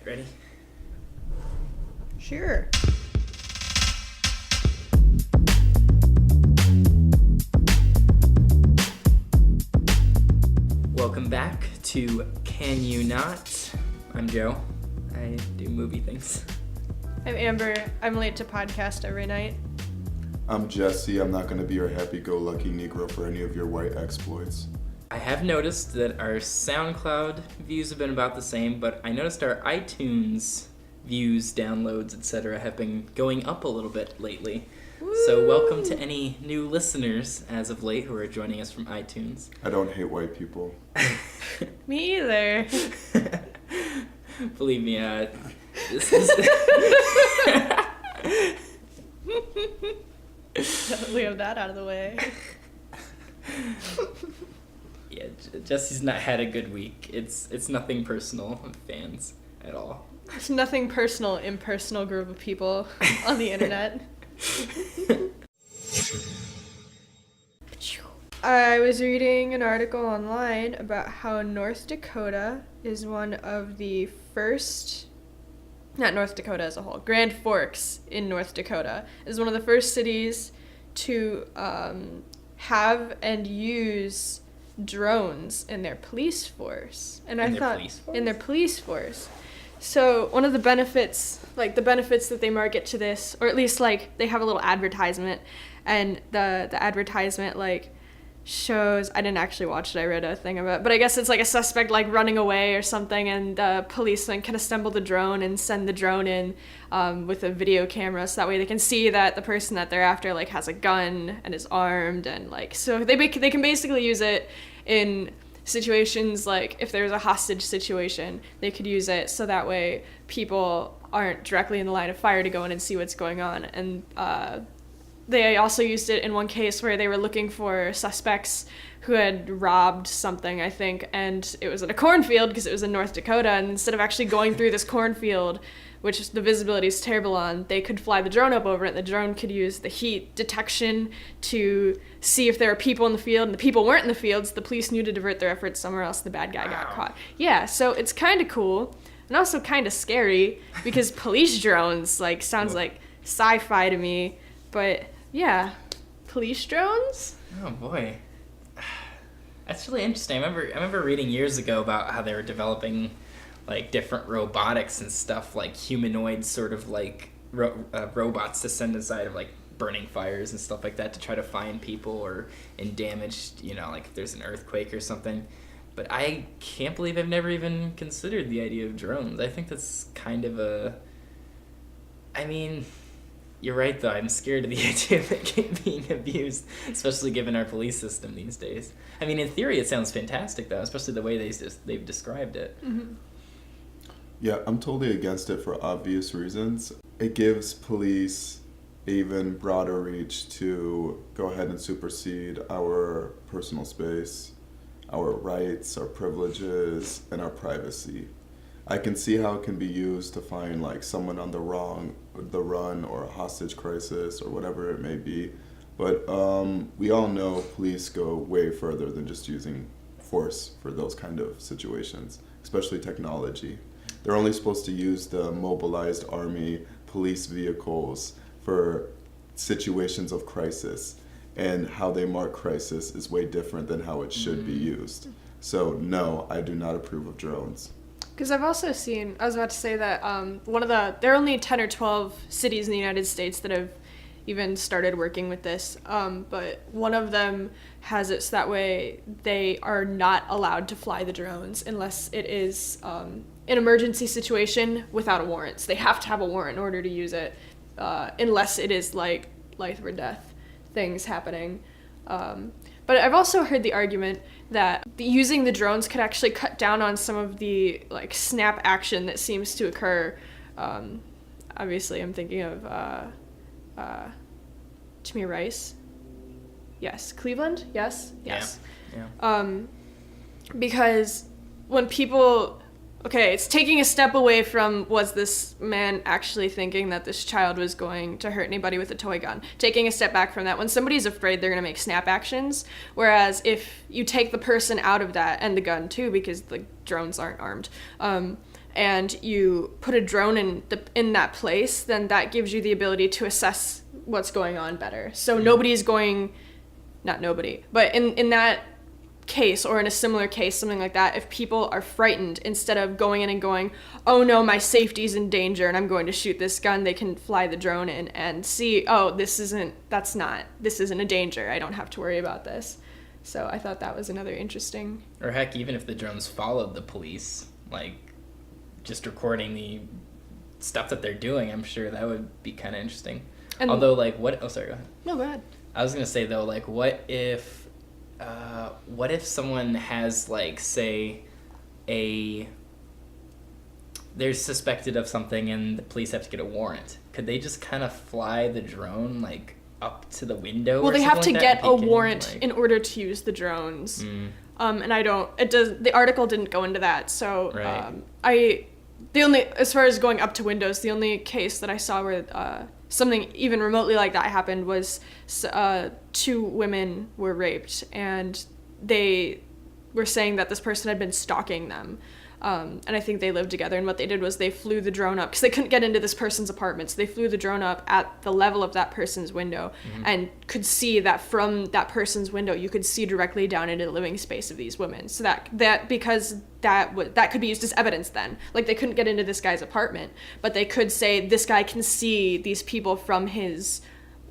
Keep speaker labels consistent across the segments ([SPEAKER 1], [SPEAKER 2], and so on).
[SPEAKER 1] Ready?
[SPEAKER 2] Sure.
[SPEAKER 1] Welcome back to Can You Not? I'm Joe. I do movie things.
[SPEAKER 2] I'm Amber. I'm late to podcast every night.
[SPEAKER 3] I'm Jesse. I'm not going to be your happy-go-lucky Negro for any of your white exploits.
[SPEAKER 1] I have noticed that our SoundCloud views have been about the same, but I noticed our iTunes views, downloads, etc. have been going up a little bit lately. Woo! So welcome to any new listeners as of late who are joining us from iTunes.
[SPEAKER 3] I don't hate white people.
[SPEAKER 2] Me either.
[SPEAKER 1] Believe me, this is...
[SPEAKER 2] We have that out of the way.
[SPEAKER 1] Yeah, Jesse's not had a good week. It's nothing personal, fans, at all.
[SPEAKER 2] It's nothing personal, impersonal group of people on the internet. I was reading an article online about how North Dakota is one of the first, not North Dakota as a whole, Grand Forks in North Dakota is one of the first cities to have and use drones in their police force. And I thought in their police force. So one of the benefits, the benefits that they market to this, or at least they have a little advertisement, and the advertisement shows, I didn't actually watch it, I read a thing about it, but I guess it's a suspect running away or something, and the policeman can assemble the drone and send the drone in with a video camera, so that way they can see that the person that they're after has a gun and is armed, and so they can basically use it in situations if there's a hostage situation, they could use it so that way people aren't directly in the line of fire to go in and see what's going on. And they also used it in one case where they were looking for suspects who had robbed something, I think, and it was in a cornfield because it was in North Dakota, and instead of actually going through this cornfield, which the visibility is terrible on, they could fly the drone up over it, and the drone could use the heat detection to see if there were people in the field, and the people weren't in the fields, the police knew to divert their efforts somewhere else, the bad guy got caught. Yeah, so it's kind of cool, and also kind of scary, because police drones, sounds like sci-fi to me, but yeah, police drones?
[SPEAKER 1] Oh boy. That's really interesting. I remember reading years ago about how they were developing different robotics and stuff, humanoid sort of robots to send inside of burning fires and stuff like that to try to find people or in damaged, if there's an earthquake or something. But I can't believe I've never even considered the idea of drones. I think that's kind of you're right though, I'm scared of the idea of it being abused, especially given our police system these days. In theory it sounds fantastic though, especially the way they've described it.
[SPEAKER 2] Mm-hmm.
[SPEAKER 3] Yeah, I'm totally against it for obvious reasons. It gives police even broader reach to go ahead and supersede our personal space, our rights, our privileges, and our privacy. I can see how it can be used to find someone on the run or a hostage crisis or whatever it may be. But we all know police go way further than just using force for those kind of situations, especially technology. They're only supposed to use the mobilized army police vehicles for situations of crisis, and how they mark crisis is way different than how it should be used. So no, I do not approve of drones.
[SPEAKER 2] Because I've also seen, I was about to say that there are only 10 or 12 cities in the United States that have even started working with this, but one of them has it so that way they are not allowed to fly the drones unless it is an emergency situation without a warrant. So they have to have a warrant in order to use it, unless it is life or death things happening. But I've also heard the argument that using the drones could actually cut down on some of the snap action that seems to occur. Obviously, I'm thinking of Tamir Rice. Yes, Cleveland. Yes.
[SPEAKER 1] Yeah.
[SPEAKER 2] Because when people okay, it's taking a step away from, was this man actually thinking that this child was going to hurt anybody with a toy gun? Taking a step back from that, when somebody's afraid, they're going to make snap actions. Whereas if you take the person out of that, and the gun too, because the drones aren't armed, and you put a drone in that place, then that gives you the ability to assess what's going on better. So nobody's going, not nobody, but in that case or in a similar case, something like that, if people are frightened, instead of going in and going, oh no, my safety's in danger and I'm going to shoot this gun, they can fly the drone in and see, oh, this isn't a danger. I don't have to worry about this. So I thought that was another interesting.
[SPEAKER 1] Or heck, even if the drones followed the police, like just recording the stuff that they're doing, I'm sure that would be kind of interesting.
[SPEAKER 2] And
[SPEAKER 1] although, like, oh, sorry, go ahead.
[SPEAKER 2] No, go ahead.
[SPEAKER 1] I was gonna say though, like, what if someone has, like, say, they're suspected of something and the police have to get a warrant? Could they just kind of fly the drone, like, up to the window?
[SPEAKER 2] Well,
[SPEAKER 1] or
[SPEAKER 2] they have to
[SPEAKER 1] like
[SPEAKER 2] get a
[SPEAKER 1] in,
[SPEAKER 2] warrant
[SPEAKER 1] like...
[SPEAKER 2] in order to use the drones. And the article didn't go into that, so
[SPEAKER 1] right.
[SPEAKER 2] As far as going up to windows, the only case that I saw where something even remotely like that happened was 2 women were raped, and they were saying that this person had been stalking them. And I think they lived together, and what they did was they flew the drone up, because they couldn't get into this person's apartment, so they flew the drone up at the level of that person's window, and could see that from that person's window, you could see directly down into the living space of these women. So that could be used as evidence then. Like, they couldn't get into this guy's apartment, but they could say, this guy can see these people from his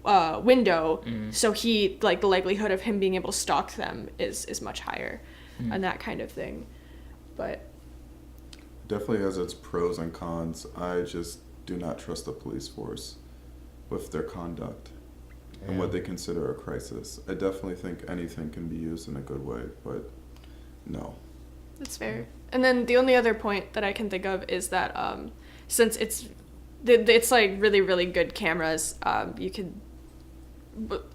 [SPEAKER 2] window, so the likelihood of him being able to stalk them is much higher, and that kind of thing. But
[SPEAKER 3] definitely has its pros and cons. I just do not trust the police force with their conduct and what they consider a crisis. I definitely think anything can be used in a good way, but no.
[SPEAKER 2] That's fair. And then the only other point that I can think of is that since it's like really, really good cameras, you could,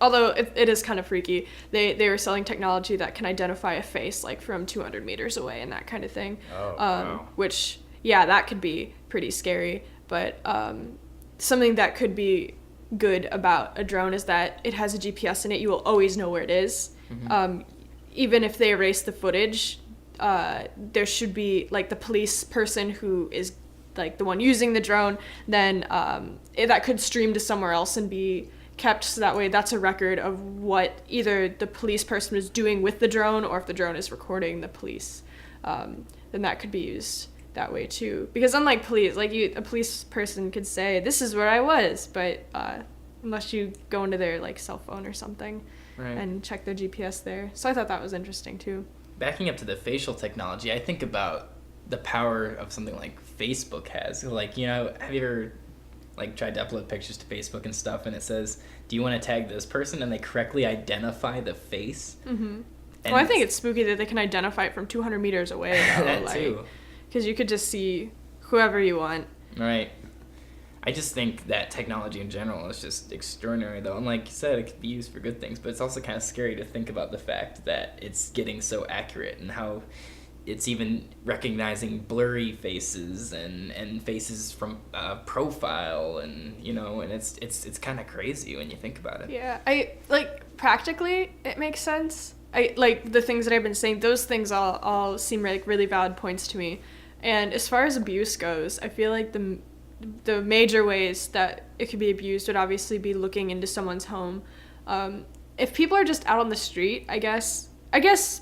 [SPEAKER 2] although it is kind of freaky, they were selling technology that can identify a face, like, from 200 meters away and that kind of thing.
[SPEAKER 1] Wow.
[SPEAKER 2] Which, yeah, that could be pretty scary. But something that could be good about a drone is that it has a GPS in it. You will always know where it is. Even if they erase the footage, there should be, like, the police person who is, like, the one using the drone, then that could stream to somewhere else and be kept, so that way that's a record of what either the police person is doing with the drone, or if the drone is recording the police, then that could be used that way too. Because unlike police, like, a police person could say, this is where I was, but unless you go into their, like, cell phone or something, right, and check their GPS there. So I thought that was interesting too.
[SPEAKER 1] Backing up to the facial technology, I think about the power of something like Facebook has. Like, you know, have you ever, like, tried to upload pictures to Facebook and stuff, and it says, do you want to tag this person? And they correctly identify the face.
[SPEAKER 2] Well, I think it's spooky that they can identify it from 200 meters away, though.
[SPEAKER 1] That too.
[SPEAKER 2] Because you could just see whoever you want.
[SPEAKER 1] Right. I just think that technology in general is just extraordinary, though. And like you said, it could be used for good things, but it's also kind of scary to think about the fact that it's getting so accurate, and how it's even recognizing blurry faces and faces from profile, and, you know, and it's kind of crazy when you think about it.
[SPEAKER 2] Yeah, I, like, practically it makes sense. I, like, the things that I've been saying, those things all seem like really valid points to me. And as far as abuse goes, I feel like the major ways that it could be abused would obviously be looking into someone's home. If people are just out on the street, I guess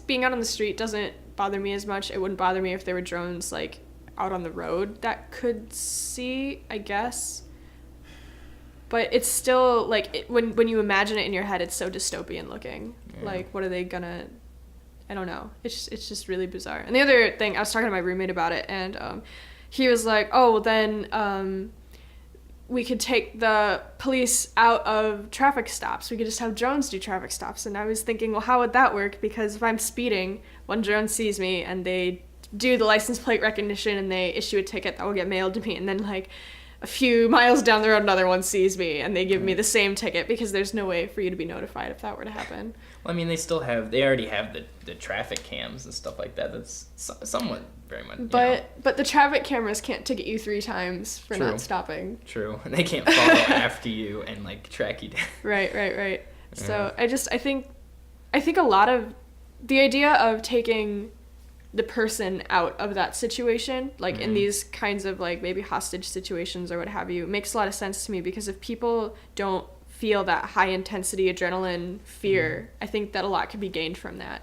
[SPEAKER 2] being out on the street doesn't bother me as much. It wouldn't bother me if there were drones, like, out on the road that could see, I guess. But it's still, like, when you imagine it in your head, it's so dystopian looking. Yeah. Like, what are they gonna... I don't know. It's just really bizarre. And the other thing, I was talking to my roommate about it, and he was like, oh, well, then we could take the police out of traffic stops. We could just have drones do traffic stops. And I was thinking, well, how would that work? Because if I'm speeding, one drone sees me, and they do the license plate recognition, and they issue a ticket that will get mailed to me, and then, like, a few miles down the road, another one sees me, and they give me the same ticket, because there's no way for you to be notified if that were to happen.
[SPEAKER 1] Well, I mean, they already have the traffic cams and stuff like that. That's somewhat very much.
[SPEAKER 2] But the traffic cameras can't ticket you 3 times for not stopping.
[SPEAKER 1] True. They can't follow after you and, like, track you down.
[SPEAKER 2] Right. Yeah. So I think a lot of the idea of taking the person out of that situation, like in these kinds of like maybe hostage situations or what have you. It makes a lot of sense to me, because if people don't feel that high intensity adrenaline fear, I think that a lot could be gained from that.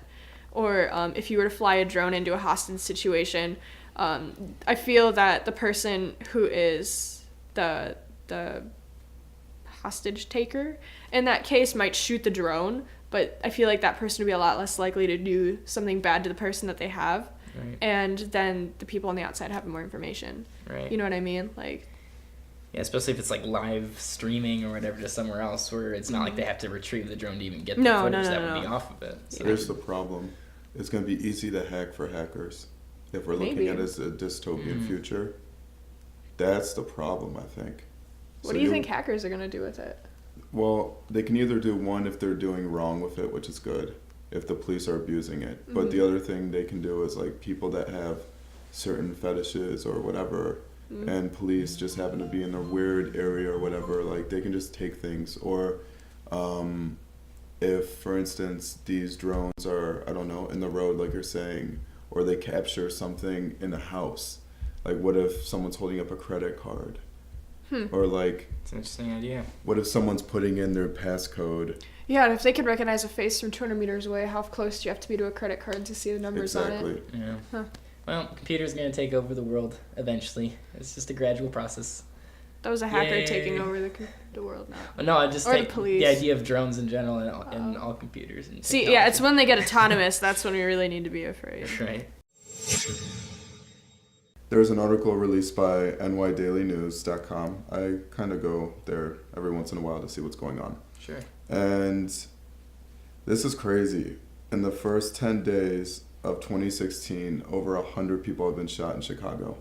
[SPEAKER 2] Or if you were to fly a drone into a hostage situation, I feel that the person who is the hostage taker in that case might shoot the drone, but I feel like that person would be a lot less likely to do something bad to the person that they have.
[SPEAKER 1] Right.
[SPEAKER 2] And then the people on the outside have more information.
[SPEAKER 1] Right.
[SPEAKER 2] You know what I mean? Like,
[SPEAKER 1] yeah, especially if it's like live streaming or whatever to somewhere else, where it's not like they have to retrieve the drone to even get the footage that would be off of it. So.
[SPEAKER 3] Here's the problem. It's going to be easy to hack for hackers if we're looking at it as a dystopian future. That's the problem, I think.
[SPEAKER 2] What do you think hackers are going to do with it?
[SPEAKER 3] Well, they can either do one if they're doing wrong with it, which is good, if the police are abusing it. But the other thing they can do is like people that have certain fetishes or whatever, and police just happen to be in a weird area or whatever, like they can just take things. Or if, for instance, these drones are, I don't know, in the road like you're saying, or they capture something in a house. Like what if someone's holding up a credit card? Or like,
[SPEAKER 1] it's an interesting idea.
[SPEAKER 3] What if someone's putting in their passcode?
[SPEAKER 2] Yeah, and if they can recognize a face from 200 meters away, how close do you have to be to a credit card to see the numbers on it?
[SPEAKER 1] Yeah.
[SPEAKER 2] Huh.
[SPEAKER 1] Well, computers going to take over the world eventually. It's just a gradual process.
[SPEAKER 2] That was a hacker taking over the world now.
[SPEAKER 1] Well, no, I just
[SPEAKER 2] or
[SPEAKER 1] take
[SPEAKER 2] the police.
[SPEAKER 1] The idea of drones in general and all computers. And
[SPEAKER 2] see, yeah, it's when they get autonomous, that's when we really need to be afraid.
[SPEAKER 1] Right.
[SPEAKER 3] There's an article released by nydailynews.com. I kind of go there every once in a while to see what's going on.
[SPEAKER 1] Sure.
[SPEAKER 3] And this is crazy. In the first 10 days of 2016, over 100 people have been shot in Chicago.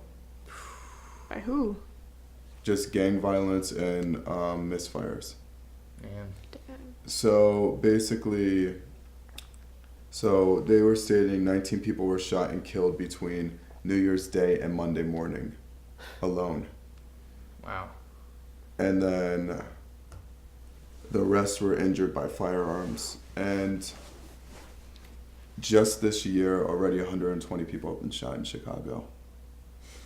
[SPEAKER 2] By who?
[SPEAKER 3] Just gang violence and misfires.
[SPEAKER 1] Man.
[SPEAKER 3] So basically, they were stating 19 people were shot and killed between New Year's Day and Monday morning alone.
[SPEAKER 1] Wow.
[SPEAKER 3] And then the rest were injured by firearms. And just this year, already 120 people have been shot in Chicago.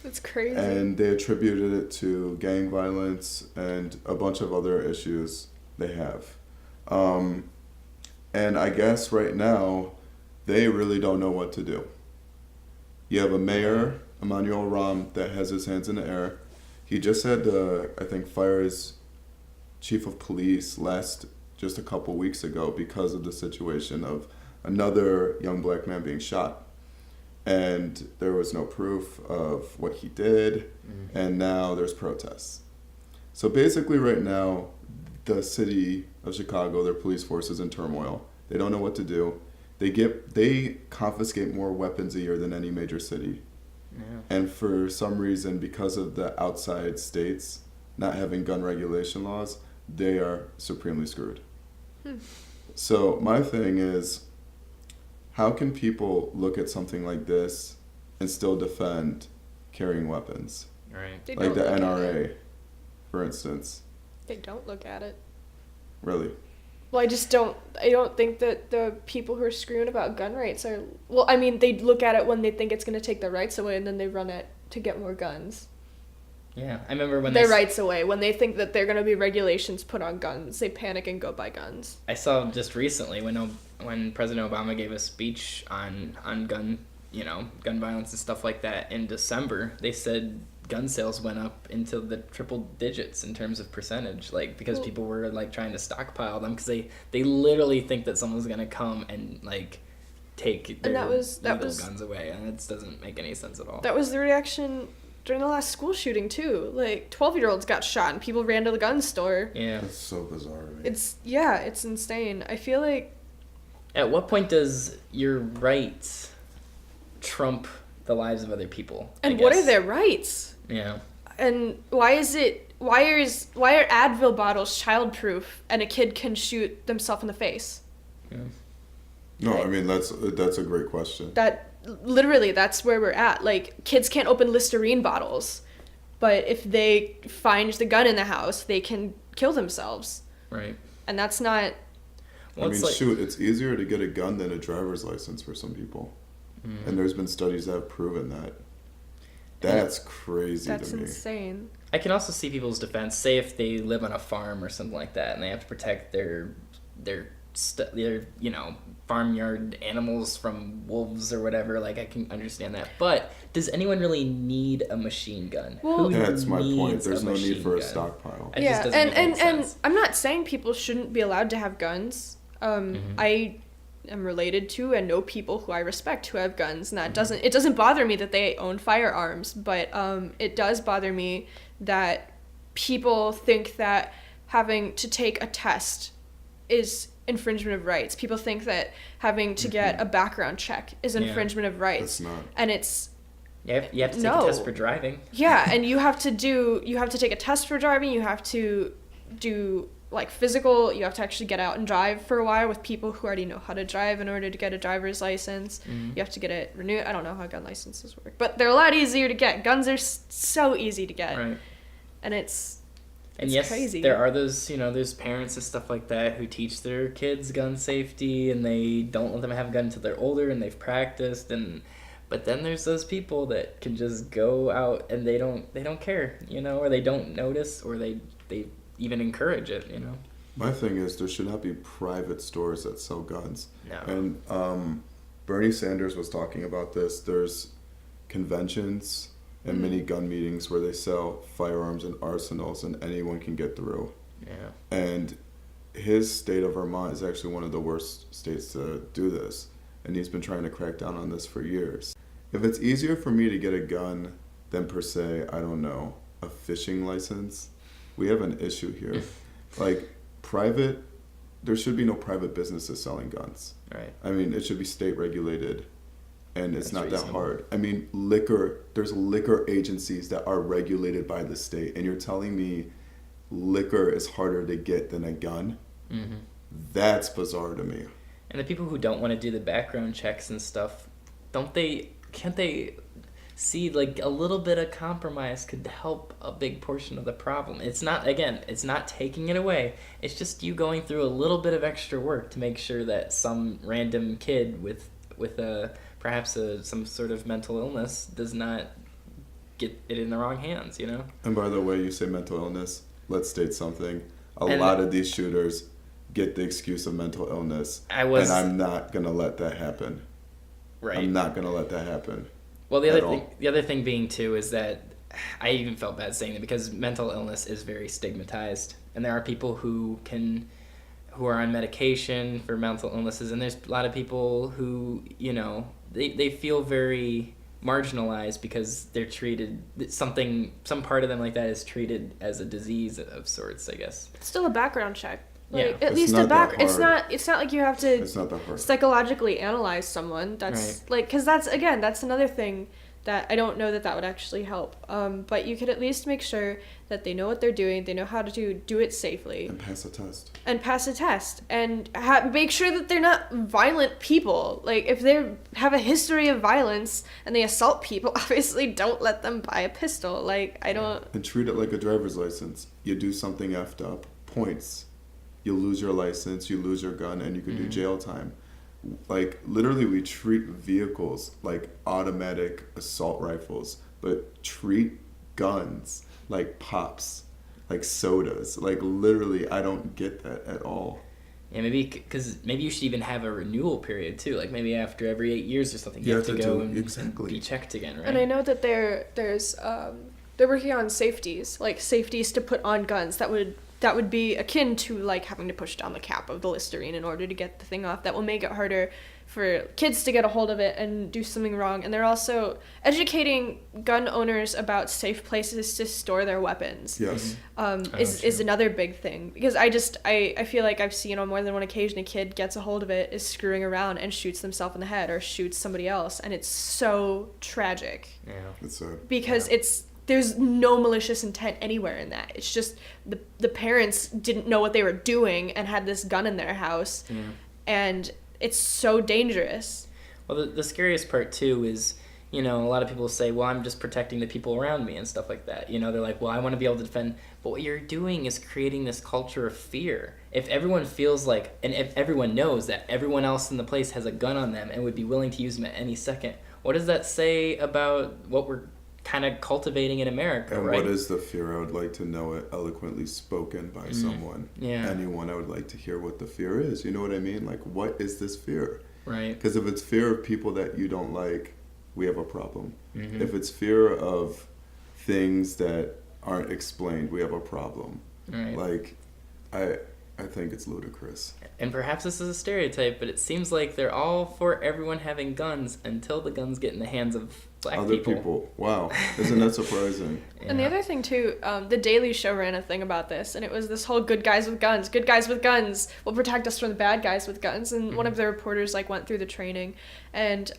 [SPEAKER 2] That's crazy.
[SPEAKER 3] And they attributed it to gang violence and a bunch of other issues they have. And I guess right now, they really don't know what to do. You have a mayor, Emmanuel Ram, that has his hands in the air. He just had to, I think, fire his chief of police just a couple weeks ago because of the situation of another young black man being shot. And there was no proof of what he did, and now there's protests. So basically right now, the city of Chicago, their police force is in turmoil. They don't know what to do. They confiscate more weapons a year than any major city. Yeah. And for some reason, because of the outside states not having gun regulation laws, they are supremely screwed. So my thing is, how can people look at something like this and still defend carrying weapons?
[SPEAKER 1] Right.
[SPEAKER 3] Like the NRA, for instance.
[SPEAKER 2] They don't look at it.
[SPEAKER 3] Really?
[SPEAKER 2] Well, I don't think that the people who are screwing about gun rights are, well, I mean, they look at it when they think it's going to take their rights away, and then they run it to get more guns.
[SPEAKER 1] Yeah, I remember when
[SPEAKER 2] their rights away. When they think that they're going to be regulations put on guns, they panic and go buy guns.
[SPEAKER 1] I saw just recently when President Obama gave a speech on gun violence and stuff like that in December, they said gun sales went up into the triple digits in terms of percentage, like because people were like trying to stockpile them because they literally think that someone's gonna come and like take their legal guns away, and it doesn't make any sense at all.
[SPEAKER 2] That was the reaction during the last school shooting too. Like 12-year-olds got shot and people ran to the gun store.
[SPEAKER 1] Yeah,
[SPEAKER 3] it's so bizarre to me.
[SPEAKER 2] It's insane. I feel like
[SPEAKER 1] at what point does your rights trump the lives of other people?
[SPEAKER 2] And what are their rights?
[SPEAKER 1] Yeah.
[SPEAKER 2] And why are Advil bottles childproof and a kid can shoot themselves in the face?
[SPEAKER 1] Yeah.
[SPEAKER 3] No, I mean that's a great question.
[SPEAKER 2] That's where we're at. Like, kids can't open Listerine bottles, but if they find the gun in the house, they can kill themselves.
[SPEAKER 1] Right.
[SPEAKER 2] And that's not.
[SPEAKER 3] Well, I mean, shoot, it's easier to get a gun than a driver's license for some people. And there's been studies that have proven that. That's crazy
[SPEAKER 2] That's
[SPEAKER 3] to me.
[SPEAKER 2] insane.
[SPEAKER 1] I can also see people's defense. Say if they live on a farm or something like that, and they have to protect their farmyard animals from wolves or whatever. Like, I can understand that. But does anyone really need a machine gun?
[SPEAKER 2] Well,
[SPEAKER 3] That's my point.
[SPEAKER 1] needs
[SPEAKER 3] There's
[SPEAKER 1] a
[SPEAKER 3] no need
[SPEAKER 1] machine
[SPEAKER 3] for a
[SPEAKER 1] gun?
[SPEAKER 3] stockpile.
[SPEAKER 1] It just doesn't make any
[SPEAKER 2] and
[SPEAKER 1] sense.
[SPEAKER 2] I'm not saying people shouldn't be allowed to have guns. I am related to and know people who I respect who have guns, and that doesn't bother me that they own firearms, but it does bother me that people think that having to take a test is infringement of rights. People think that having to get a background check is infringement of rights.
[SPEAKER 3] It's not.
[SPEAKER 2] And it's
[SPEAKER 1] You have to take
[SPEAKER 2] No.
[SPEAKER 1] a test for driving.
[SPEAKER 2] yeah, and you have to take a test for driving, you have to do like physical, you have to actually get out and drive for a while with people who already know how to drive in order to get a driver's license. You have to get it renewed. I don't know how gun licenses work, but they're a lot easier to get. Guns are so easy to get.
[SPEAKER 1] Right.
[SPEAKER 2] And it's
[SPEAKER 1] Yes,
[SPEAKER 2] crazy.
[SPEAKER 1] there are those parents and stuff like that who teach their kids gun safety, and they don't let them have a gun until they're older and they've practiced. But then there's those people that can just go out and they don't care, or they don't notice, or they even encourage it,
[SPEAKER 3] My thing is, there should not be private stores that sell guns.
[SPEAKER 1] No.
[SPEAKER 3] And Bernie Sanders was talking about this. There's conventions and mini gun meetings where they sell firearms and arsenals, and anyone can get through.
[SPEAKER 1] Yeah.
[SPEAKER 3] And his state of Vermont is actually one of the worst states to do this. And he's been trying to crack down on this for years. If it's easier for me to get a gun than, per se, I don't know, a fishing license, we have an issue here. Like, there should be no private businesses selling guns.
[SPEAKER 1] Right.
[SPEAKER 3] I mean, it should be state regulated, and it's
[SPEAKER 1] That's
[SPEAKER 3] not
[SPEAKER 1] reasonable.
[SPEAKER 3] that hard. I mean, there's liquor agencies that are regulated by the state, and you're telling me liquor is harder to get than a gun?
[SPEAKER 1] Mm-hmm.
[SPEAKER 3] That's bizarre to me.
[SPEAKER 1] And the people who don't want to do the background checks and stuff, can't they see like a little bit of compromise could help a big portion of the problem? It's not taking it away. It's just you going through a little bit of extra work to make sure that some random kid with perhaps some sort of mental illness does not get it in the wrong hands,
[SPEAKER 3] And by the way, you say mental illness, let's state something. A
[SPEAKER 1] And-
[SPEAKER 3] lot of these shooters get the excuse of mental illness, and I'm not going to let that happen.
[SPEAKER 1] Right.
[SPEAKER 3] I'm not going to let that happen.
[SPEAKER 1] Well,
[SPEAKER 3] at all.
[SPEAKER 1] the other thing being too is that I even felt bad saying that because mental illness is very stigmatized, and there are people who are on medication for mental illnesses, and there's a lot of people who they feel very marginalized because they're treated some part of them like that is treated as a disease of sorts, I guess.
[SPEAKER 2] It's still a background check. Like,
[SPEAKER 1] Yeah.
[SPEAKER 2] at
[SPEAKER 3] It's
[SPEAKER 2] least
[SPEAKER 3] not
[SPEAKER 2] a
[SPEAKER 3] that
[SPEAKER 2] back. It's
[SPEAKER 3] hard.
[SPEAKER 2] not like you have to
[SPEAKER 3] It's not that hard.
[SPEAKER 2] psychologically analyze someone. That's
[SPEAKER 1] Right.
[SPEAKER 2] like, because that's another thing that I don't know that would actually help. But you could at least make sure that they know what they're doing, they know how to do it safely,
[SPEAKER 3] And pass a test.
[SPEAKER 2] and pass a test, and make sure that they're not violent people. Like, if they have a history of violence and they assault people, obviously don't let them buy a pistol. Like, I don't.
[SPEAKER 3] And treat it like a driver's license. You do something effed up, points. You lose your license, you lose your gun, and you could do jail time. Like, literally, we treat vehicles like automatic assault rifles, but treat guns like pops, like sodas. Like, literally, I don't get that at all.
[SPEAKER 1] Yeah, maybe you should even have a renewal period too. Like maybe after every 8 years or something, you have to go and be checked again, right?
[SPEAKER 2] And I know that they're working on safeties to put on guns that would be akin to like having to push down the cap of the Listerine in order to get the thing off. That will make it harder for kids to get a hold of it and do something wrong. And they're also educating gun owners about safe places to store their weapons.
[SPEAKER 3] Yes.
[SPEAKER 2] Is another big thing, because I feel like I've seen on more than one occasion a kid gets a hold of it, is screwing around, and shoots themselves in the head or shoots somebody else, and it's so tragic.
[SPEAKER 1] Yeah.
[SPEAKER 3] It's a...
[SPEAKER 2] Because there's no malicious intent anywhere in that. It's just the parents didn't know what they were doing and had this gun in their house, and it's so dangerous.
[SPEAKER 1] Well, the scariest part too is you know, a lot of people say, well, I'm just protecting the people around me and stuff like that. You know, they're like, well, I want to be able to defend. But what you're doing is creating this culture of fear. If everyone feels like, and if everyone knows that everyone else in the place has a gun on them and would be willing to use them at any second, what does that say about what we're kind of cultivating in America,
[SPEAKER 3] and
[SPEAKER 1] right?
[SPEAKER 3] what is the fear? I would like to know it eloquently spoken by someone.
[SPEAKER 1] Yeah.
[SPEAKER 3] Anyone, I would like to hear what the fear is. You know what I mean? Like, what is this fear?
[SPEAKER 1] Right.
[SPEAKER 3] Because if it's fear of people that you don't like, we have a problem.
[SPEAKER 1] Mm-hmm.
[SPEAKER 3] If it's fear of things that aren't explained, we have a problem.
[SPEAKER 1] Right.
[SPEAKER 3] Like, I think it's ludicrous.
[SPEAKER 1] And perhaps this is a stereotype, but it seems like they're all for everyone having guns until the guns get in the hands of black
[SPEAKER 3] Other people. Wow. Isn't that surprising?
[SPEAKER 2] And the other thing too, The Daily Show ran a thing about this, and it was this whole good guys with guns will protect us from the bad guys with guns. And one of the reporters like went through the training and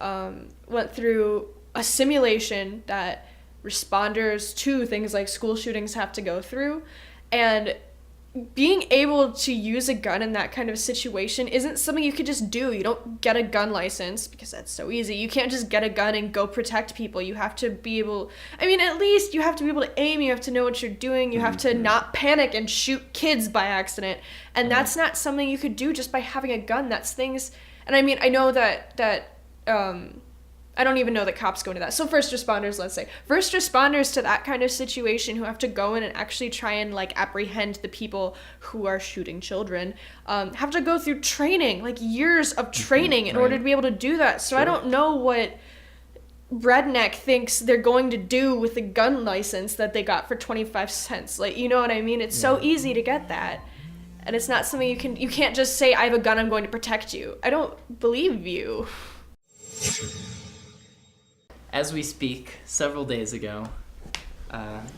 [SPEAKER 2] went through a simulation that responders to things like school shootings have to go through, and being able to use a gun in that kind of situation isn't something you could just do. You don't get a gun license because that's so easy. You can't just get a gun and go protect people. You have to be able, I mean, at least you have to be able to aim. You have to know what you're doing. You have to not panic and shoot kids by accident. And that's not something you could do just by having a gun. That's things, and I mean, I know that I don't even know that cops go into that. So first responders, let's say. First responders to that kind of situation who have to go in and actually try and like apprehend the people who are shooting children, have to go through training, like years of training in order to be able to do that. So I don't know what redneck thinks they're going to do with the gun license that they got for 25 cents. Like, you know what I mean? It's so easy to get that. And it's not something you can't just say, I have a gun, I'm going to protect you. I don't believe you.
[SPEAKER 1] As we speak, several days ago,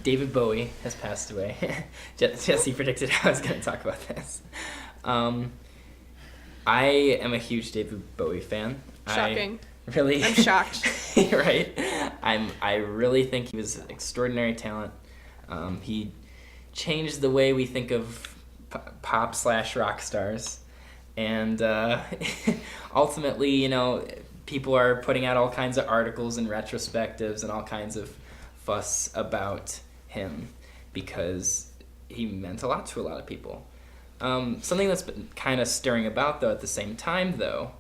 [SPEAKER 1] David Bowie has passed away. Jesse predicted I was going to talk about this. I am a huge David Bowie fan.
[SPEAKER 2] Shocking.
[SPEAKER 1] I'm
[SPEAKER 2] shocked.
[SPEAKER 1] Right? I really think he was an extraordinary talent. He changed the way we think of pop/rock stars. And ultimately, you know, people are putting out all kinds of articles and retrospectives and all kinds of fuss about him because he meant a lot to a lot of people. Something that's been kind of stirring about, though, at the same time, though,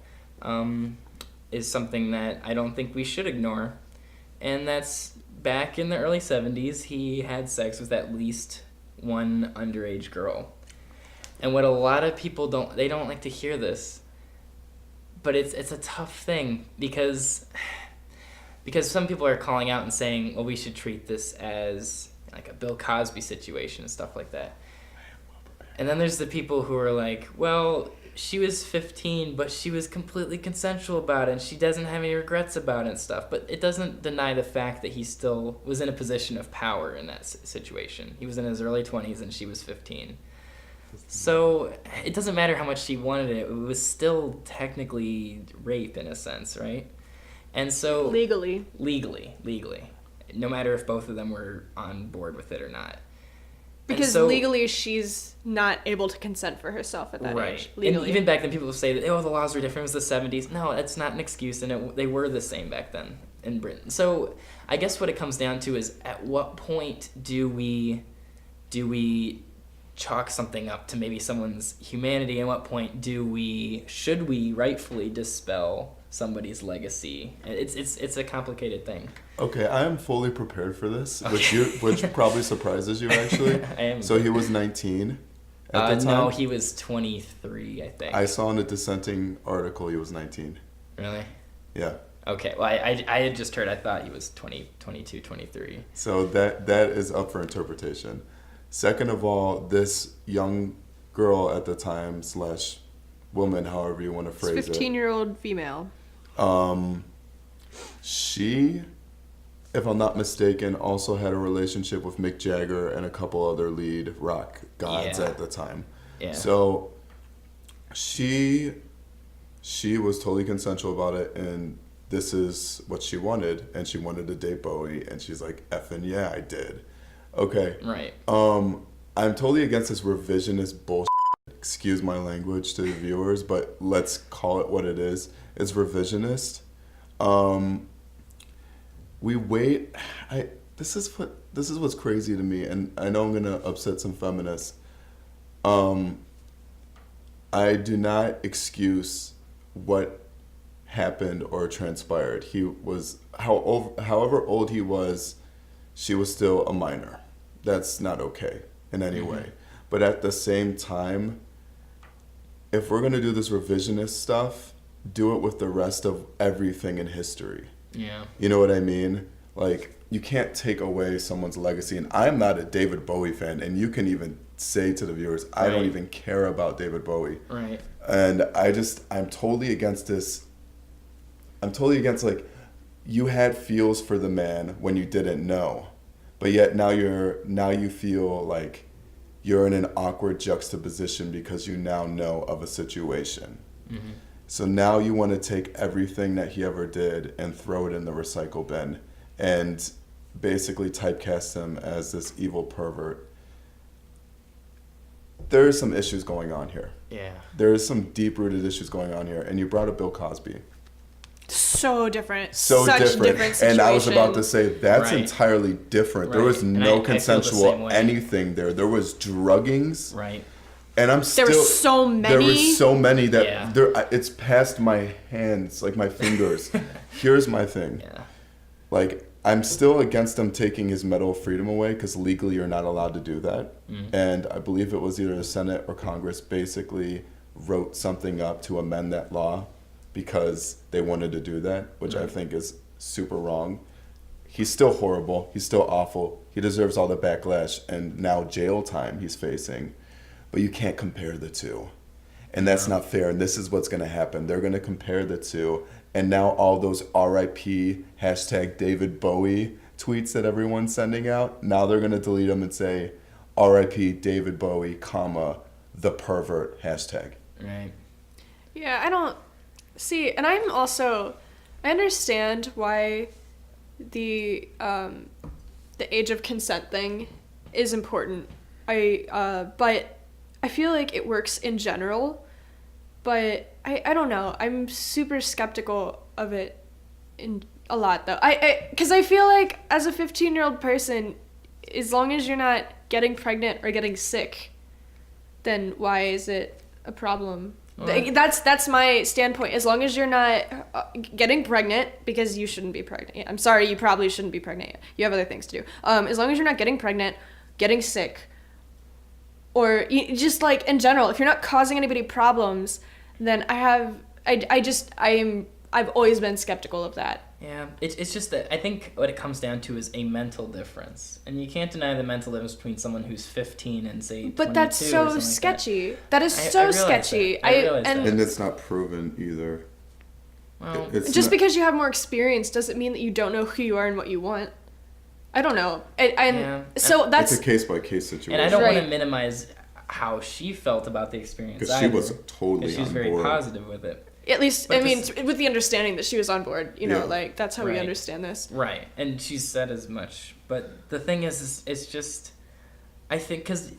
[SPEAKER 1] is something that I don't think we should ignore. And that's back in the early 70s, he had sex with at least one underage girl. And what a lot of people don't like to hear this, but it's a tough thing because some people are calling out and saying, well, we should treat this as like a Bill Cosby situation and stuff like that. And then there's the people who are like, well, she was 15, but she was completely consensual about it, and she doesn't have any regrets about it and stuff. But it doesn't deny the fact that he still was in a position of power in that situation. He was in his early 20s, and she was 15. So it doesn't matter how much she wanted it. It was still technically rape in a sense, right? And so legally, no matter if both of them were on board with it or not.
[SPEAKER 2] Because legally, she's not able to consent for herself at that age. Legally.
[SPEAKER 1] And even back then, people will say that, oh, the laws were different. It was the 70s. No, that's not an excuse, and they were the same back then in Britain. So I guess what it comes down to is, at what point do we chalk something up to maybe someone's humanity, and what point should we rightfully dispel somebody's legacy? It's a complicated thing.
[SPEAKER 3] Okay, I am fully prepared for this, which probably surprises you actually.
[SPEAKER 1] I am.
[SPEAKER 3] So he was 19 at the time?
[SPEAKER 1] No, he was 23, I think.
[SPEAKER 3] I saw in a dissenting article he was 19.
[SPEAKER 1] Really?
[SPEAKER 3] Yeah.
[SPEAKER 1] Okay, well, I had just heard, I thought he was 22, 23.
[SPEAKER 3] So that is up for interpretation. Second of all, this young girl at the time / woman, however you want to phrase it.
[SPEAKER 2] 15-year-old female.
[SPEAKER 3] She, if I'm not mistaken, also had a relationship with Mick Jagger and a couple other lead rock gods at the time. Yeah. So she was totally consensual about it, and this is what she wanted, and she wanted to date Bowie, and she's like, effing yeah, I did. Okay.
[SPEAKER 1] Right.
[SPEAKER 3] I'm totally against this revisionist bullshit. Excuse my language to the viewers, but let's call it what it is. It's revisionist. we wait. This is what's crazy to me, and I know I'm gonna upset some feminists. I do not excuse what happened or transpired. He was however old he was, she was still a minor. That's not okay in any way. But at the same time, if we're gonna do this revisionist stuff, do it with the rest of everything in history.
[SPEAKER 1] Yeah.
[SPEAKER 3] You know what I mean? Like, you can't take away someone's legacy. And I'm not a David Bowie fan, and you can even say to the viewers, I don't even care about David Bowie.
[SPEAKER 1] Right.
[SPEAKER 3] And I'm totally against this. I'm totally against, like, you had feels for the man when you didn't know, but yet now you feel like you're in an awkward juxtaposition because you now know of a situation. Mm-hmm. So now you want to take everything that he ever did and throw it in the recycle bin and basically typecast him as this evil pervert. There are some issues going on here.
[SPEAKER 1] Yeah.
[SPEAKER 3] There is some deep-rooted issues going on here. And you brought up Bill Cosby.
[SPEAKER 2] So different.
[SPEAKER 3] Such different situation. And I was about to say, that's entirely different. There was no consensual anything there. There was druggings.
[SPEAKER 1] Right.
[SPEAKER 3] And
[SPEAKER 2] there were so many
[SPEAKER 3] that it's past my hands, like my fingers. Here's my thing.
[SPEAKER 1] Yeah.
[SPEAKER 3] Like, I'm still against them taking his Medal of Freedom away because legally you're not allowed to do that. Mm-hmm. And I believe it was either the Senate or Congress basically wrote something up to amend that law because they wanted to do that, which I think is super wrong. He's still horrible. He's still awful. He deserves all the backlash and now jail time he's facing. But you can't compare the two. And that's not fair. And this is what's going to happen. They're going to compare the two. And now all those RIP hashtag David Bowie tweets that everyone's sending out, now they're going to delete them and say RIP David Bowie, comma, the pervert hashtag.
[SPEAKER 1] Right.
[SPEAKER 2] Yeah, I don't see. And I understand why the age of consent thing is important. But I feel like it works in general, but I don't know. I'm super skeptical of it in a lot, though. Because I feel like as a 15-year-old person, as long as you're not getting pregnant or getting sick, then why is it a problem? Well, that's my standpoint. As long as you're not getting pregnant, because you shouldn't be pregnant. I'm sorry, you probably shouldn't be pregnant. You have other things to do. As long as you're not getting pregnant, getting sick, or just like in general, if you're not causing anybody problems, then I've always been skeptical of that.
[SPEAKER 1] Yeah, it's just that I think what it comes down to is a mental difference, and you can't deny the mental difference between someone who's 15 and say 22.
[SPEAKER 2] But that's so sketchy. That is so sketchy.
[SPEAKER 3] And it's not proven either.
[SPEAKER 2] Well, because you have more experience doesn't mean that you don't know who you are and what you want. I don't know. So that's
[SPEAKER 3] it's a case by case situation.
[SPEAKER 1] And I don't want to minimize how she felt about the experience
[SPEAKER 3] because she was totally on board.
[SPEAKER 1] She was very positive with it.
[SPEAKER 2] At least, with the understanding that she was on board, like, that's how we understand this.
[SPEAKER 1] Right, and she said as much. But the thing is it's just, I think, because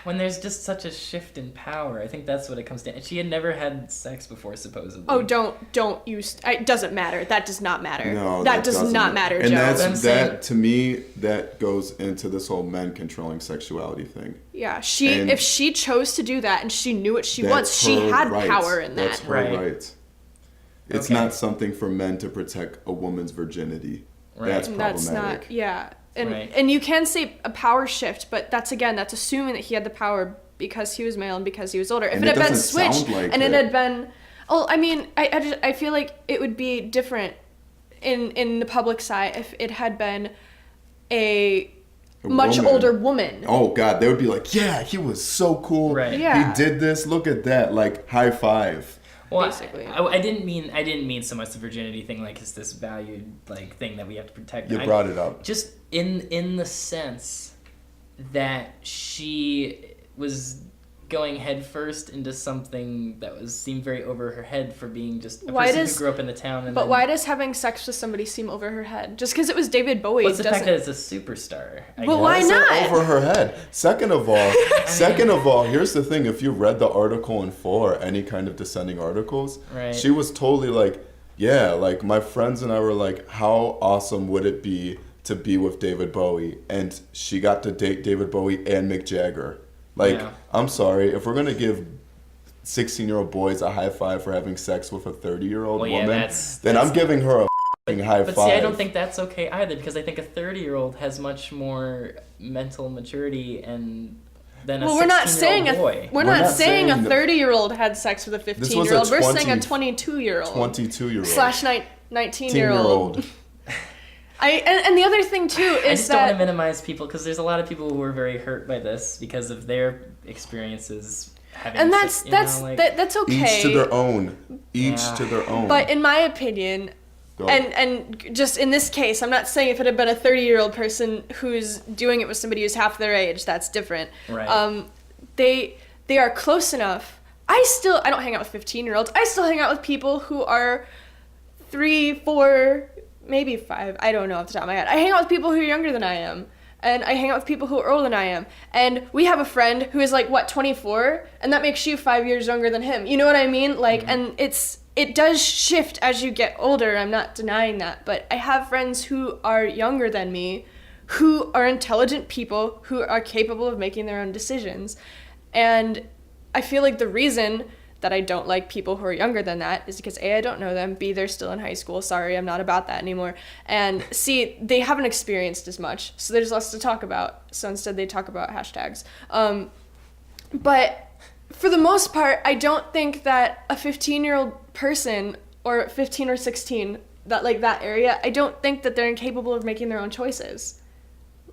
[SPEAKER 1] when there's just such a shift in power, I think that's what it comes down. She had never had sex before, supposedly.
[SPEAKER 2] Oh, don't use, it doesn't matter. That does not matter.
[SPEAKER 3] No,
[SPEAKER 2] that does not matter,
[SPEAKER 3] and
[SPEAKER 2] Joe.
[SPEAKER 3] that, to me, that goes into this whole men controlling sexuality thing.
[SPEAKER 2] Yeah, if she chose to do that and she knew what she wants, she had power in that.
[SPEAKER 3] That's her right. It's not something for men to protect a woman's virginity. Right. That's problematic.
[SPEAKER 2] And you can say a power shift, but that's assuming that he had the power because he was male and because he was older. If it had been switched it had been, I feel like it would be different in the public side if it had been a much older woman.
[SPEAKER 3] Oh God, they would be like, yeah, he was so cool.
[SPEAKER 1] Right.
[SPEAKER 2] Yeah.
[SPEAKER 3] He did this. Look at that. Like, high five.
[SPEAKER 1] Well, basically. I didn't mean so much the virginity thing, like it's this valued like thing that we have to protect.
[SPEAKER 3] You brought it up.
[SPEAKER 1] Just in the sense that she was going headfirst into something that seemed very over her head for being just a person who grew up in the town.
[SPEAKER 2] But why does having sex with somebody seem over her head? Just because it was David Bowie
[SPEAKER 1] doesn't... What's the fact that it's a superstar?
[SPEAKER 2] Well, why not?
[SPEAKER 3] Over her head. Second of all, here's the thing. If you read the article in 4, any kind of dissenting articles, she was totally like, Yeah, like my friends and I were like, how awesome would it be to be with David Bowie? And she got to date David Bowie and Mick Jagger. Like,
[SPEAKER 1] Yeah.
[SPEAKER 3] I'm sorry, if we're gonna give 16-year-old boys a high five for having sex with a 30-year-old
[SPEAKER 1] Well, yeah,
[SPEAKER 3] woman,
[SPEAKER 1] that's-
[SPEAKER 3] then I'm giving her a f***ing high
[SPEAKER 1] But
[SPEAKER 3] five.
[SPEAKER 1] see, I don't think that's okay either, because I think a 30-year-old has much more mental maturity and than a
[SPEAKER 2] Well, we're not saying
[SPEAKER 1] 16-year-old boy.
[SPEAKER 2] we're
[SPEAKER 3] We're
[SPEAKER 2] not
[SPEAKER 3] not
[SPEAKER 2] saying a
[SPEAKER 3] saying that-
[SPEAKER 2] 30-year-old had sex with a
[SPEAKER 3] was a
[SPEAKER 2] 15-year-old. We're saying a
[SPEAKER 3] 20
[SPEAKER 2] 22-year-old.
[SPEAKER 3] 22-year-old.
[SPEAKER 2] Slash 19-year-old.
[SPEAKER 3] 10-year-old.
[SPEAKER 2] And the other thing too
[SPEAKER 1] I
[SPEAKER 2] is
[SPEAKER 1] just don't want to
[SPEAKER 2] that
[SPEAKER 1] minimize people, because there's a lot of people who are very hurt by this because of their experiences having
[SPEAKER 2] and
[SPEAKER 1] sex,
[SPEAKER 2] that's that's okay.
[SPEAKER 3] Each to their own. Each
[SPEAKER 1] Yeah.
[SPEAKER 3] to their own.
[SPEAKER 2] But in my opinion,
[SPEAKER 3] Go.
[SPEAKER 2] and just in this case, I'm not saying if it had been a 30-year-old person who's doing it with somebody who's half their age, that's different.
[SPEAKER 1] Right.
[SPEAKER 2] They are close enough. I don't hang out with 15-year-olds. I still hang out with people who are 3, 4, maybe 5. I don't know off the top of my head. I hang out with people who are younger than I am. And I hang out with people who are older than I am. And we have a friend who is like, 24? And that makes you 5 years younger than him. You know what I mean? Like, and it does shift as you get older. I'm not denying that. But I have friends who are younger than me, who are intelligent people, who are capable of making their own decisions. And I feel like the reason that I don't like people who are younger than that is because A, I don't know them, B, they're still in high school, sorry, I'm not about that anymore, and C, they haven't experienced as much, so there's less to talk about, so instead they talk about hashtags. But for the most part, I don't think that a 15-year-old person, or 15 or 16, that area, I don't think that they're incapable of making their own choices.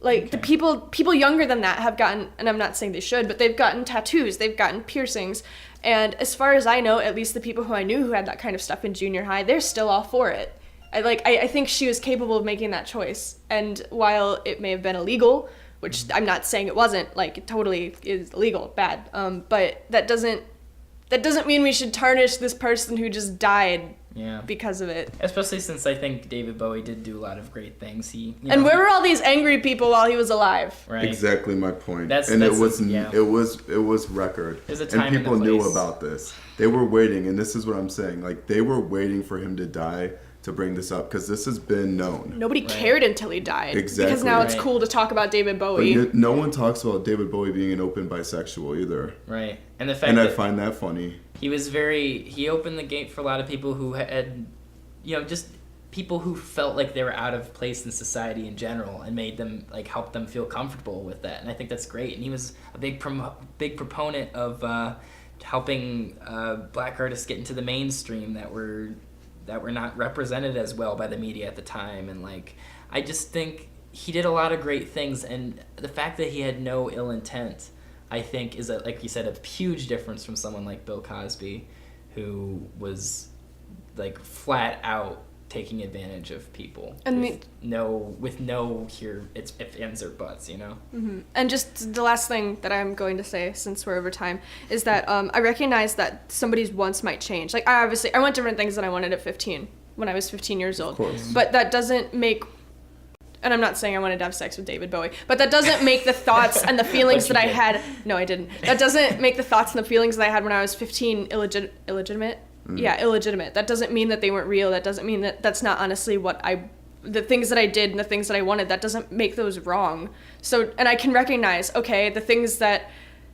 [SPEAKER 2] Like, the people younger than that have gotten, and I'm not saying they should, but they've gotten tattoos, they've gotten piercings, and as far as I know, at least the people who I knew who had that kind of stuff in junior high, they're still all for it. I think she was capable of making that choice, and while it may have been illegal, which I'm not saying it wasn't, like, it totally is illegal, bad, but that doesn't mean we should tarnish this person who just died because of it.
[SPEAKER 1] Especially since I think David Bowie did do a lot of great things.
[SPEAKER 2] And where were all these angry people while he was alive?
[SPEAKER 1] Right.
[SPEAKER 3] Exactly my point.
[SPEAKER 1] That's
[SPEAKER 3] it was record.
[SPEAKER 1] There's a time
[SPEAKER 3] and people
[SPEAKER 1] and a
[SPEAKER 3] knew
[SPEAKER 1] place.
[SPEAKER 3] about this. They were waiting, and this is what I'm saying. Like, they were waiting for him to die to bring this up, because this has been known.
[SPEAKER 2] Nobody cared until he died.
[SPEAKER 3] Exactly.
[SPEAKER 2] Because now it's
[SPEAKER 1] Right.
[SPEAKER 2] cool to talk about David
[SPEAKER 3] But
[SPEAKER 2] Bowie.
[SPEAKER 3] no one talks about David Bowie being an open bisexual either.
[SPEAKER 1] Right. And the fact
[SPEAKER 3] And I
[SPEAKER 1] that
[SPEAKER 3] find that funny.
[SPEAKER 1] he opened the gate for a lot of people who had, just people who felt like they were out of place in society in general, and made them, like, help them feel comfortable with that. And I think that's great. And he was a big proponent of helping black artists get into the mainstream that were not represented as well by the media at the time. And, like, I just think he did a lot of great things, and the fact that he had no ill intent, I think, is, like you said, a huge difference from someone like Bill Cosby, who was, like, flat out taking advantage of people
[SPEAKER 2] And
[SPEAKER 1] with no here it's if ands or buts,
[SPEAKER 2] Mm-hmm. And just the last thing that I'm going to say, since we're over time, is that I recognize that somebody's wants might change. Like, I want different things than I wanted at 15, when I was 15 years old.
[SPEAKER 3] Of course.
[SPEAKER 2] But that doesn't make, and I'm not saying I wanted to have sex with David Bowie, but that doesn't make the thoughts and the feelings that I had, no, I didn't. That doesn't make the thoughts and the feelings that I had when I was 15 illegitimate. Yeah, illegitimate. That doesn't mean that they weren't real. That doesn't mean that that's not honestly the things that I did and the things that I wanted. That doesn't make those wrong. So, and I can recognize, okay, the things that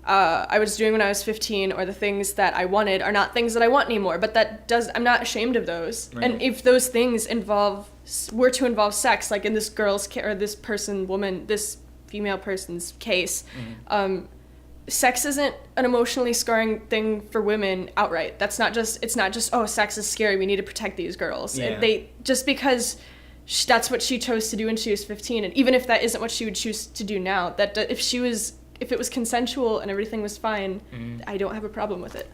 [SPEAKER 2] I was doing when I was 15, or the things that I wanted, are not things that I want anymore. But I'm not ashamed of those.
[SPEAKER 1] Right.
[SPEAKER 2] And if those things were to involve sex, like in this this female person's case, sex isn't an emotionally scarring thing for women outright. It's not just, oh, sex is scary, we need to protect these girls.
[SPEAKER 1] Yeah.
[SPEAKER 2] Just because that's what she chose to do when she was 15, and even if that isn't what she would choose to do now, if it was consensual and everything was fine, I don't have a problem with it.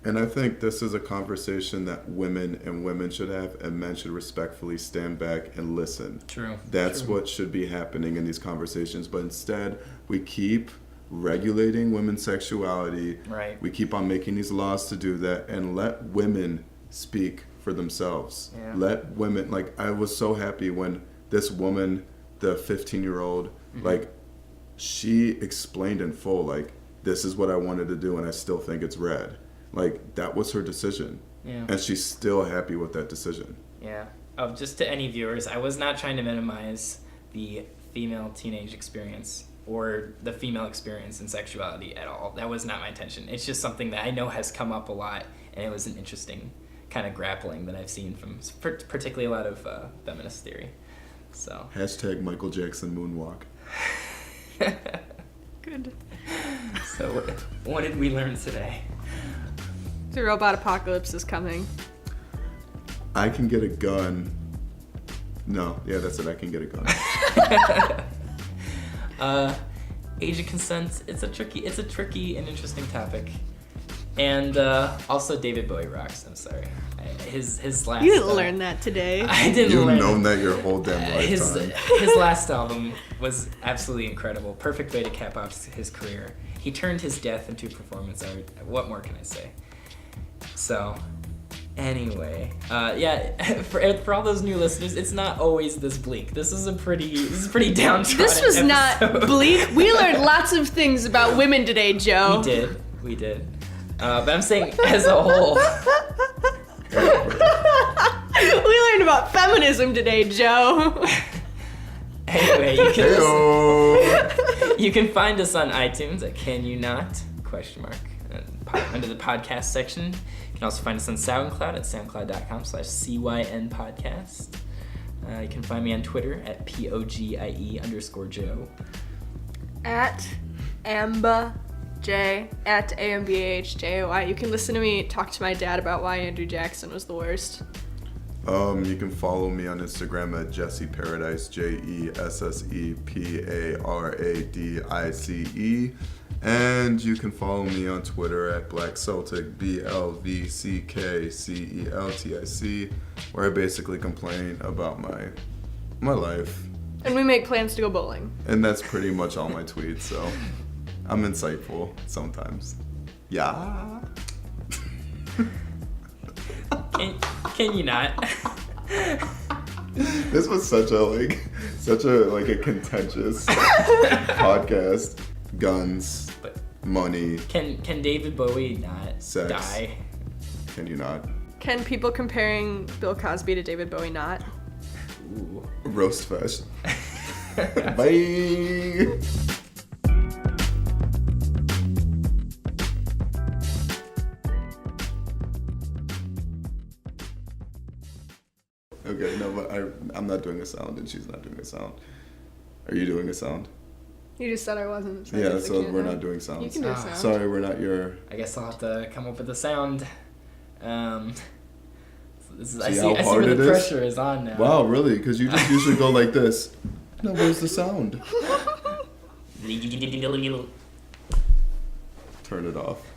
[SPEAKER 3] And I think this is a conversation that women should have, and men should respectfully stand back and listen.
[SPEAKER 1] True.
[SPEAKER 3] That's what should be happening in these conversations. But instead, we keep regulating women's sexuality.
[SPEAKER 1] Right.
[SPEAKER 3] We keep on making these laws to do that, and let women speak for themselves.
[SPEAKER 1] Yeah.
[SPEAKER 3] Let women, like, I was so happy when this woman, the 15-year-old, like, she explained in full, like, this is what I wanted to do, and I still think it's rad. Like, that was her decision.
[SPEAKER 1] Yeah.
[SPEAKER 3] And she's still happy with that decision.
[SPEAKER 1] Yeah. Oh, just to any viewers, I was not trying to minimize the female teenage experience or the female experience in sexuality at all. That was not my intention. It's just something that I know has come up a lot, and it was an interesting kind of grappling that I've seen from particularly a lot of feminist theory. So.
[SPEAKER 3] Hashtag Michael Jackson moonwalk.
[SPEAKER 2] Good.
[SPEAKER 1] So what did we learn today?
[SPEAKER 2] The robot apocalypse is coming.
[SPEAKER 3] I can get a gun. No, yeah, that's it. I can get a gun.
[SPEAKER 1] Age of consent. It's a tricky and interesting topic. And also David Bowie rocks. I'm sorry. His last.
[SPEAKER 2] You didn't learn that today.
[SPEAKER 1] I didn't
[SPEAKER 3] You've
[SPEAKER 1] learn.
[SPEAKER 3] known that your whole damn lifetime.
[SPEAKER 1] His last album was absolutely incredible. Perfect way to cap off his career. He turned his death into performance art. What more can I say? So, anyway, for all those new listeners, it's not always this bleak. This is pretty downtrodden.
[SPEAKER 2] This was
[SPEAKER 1] episode.
[SPEAKER 2] not bleak. We learned lots of things about women today, Joe.
[SPEAKER 1] We did. But I'm saying as a whole.
[SPEAKER 2] We learned about feminism today, Joe.
[SPEAKER 1] Anyway, you can find us on iTunes at Can You Not? ? Under the podcast section. You can also find us on SoundCloud at soundcloud.com/CYN podcast. You can find me on Twitter at POGIE_Joe.
[SPEAKER 2] At Amba J at AMBAHJOI. You can listen to me talk to my dad about why Andrew Jackson was the worst.
[SPEAKER 3] You can follow me on Instagram at Jesse Paradise, JESSEPARADICE. And you can follow me on Twitter at Black Celtic, BLVCKCELTIC, where I basically complain about my life.
[SPEAKER 2] And we make plans to go bowling.
[SPEAKER 3] And that's pretty much all my tweets, so I'm insightful sometimes. Yeah.
[SPEAKER 1] Can you not?
[SPEAKER 3] This was such a contentious podcast. Guns,
[SPEAKER 1] But
[SPEAKER 3] money,
[SPEAKER 1] can David Bowie not
[SPEAKER 3] sex.
[SPEAKER 1] die?
[SPEAKER 3] Can you not?
[SPEAKER 2] Can people comparing Bill Cosby to David Bowie not?
[SPEAKER 1] Ooh.
[SPEAKER 3] Roast fest. Bye. Okay, no, but I'm not doing a sound and she's not doing a sound. Are you doing a sound?
[SPEAKER 2] You just said I wasn't. So I
[SPEAKER 3] Yeah,
[SPEAKER 2] guess I
[SPEAKER 3] so
[SPEAKER 2] can't
[SPEAKER 3] we're
[SPEAKER 2] now.
[SPEAKER 3] not doing sounds.
[SPEAKER 2] You can do a sound.
[SPEAKER 3] Sorry, we're not your...
[SPEAKER 1] I guess I'll have to come up with a sound. I
[SPEAKER 3] See
[SPEAKER 1] see
[SPEAKER 3] how
[SPEAKER 1] where
[SPEAKER 3] hard
[SPEAKER 1] the
[SPEAKER 3] it is?
[SPEAKER 1] pressure is on now.
[SPEAKER 3] Wow, really? Because you just usually go like this. No, where's the sound? Turn it off.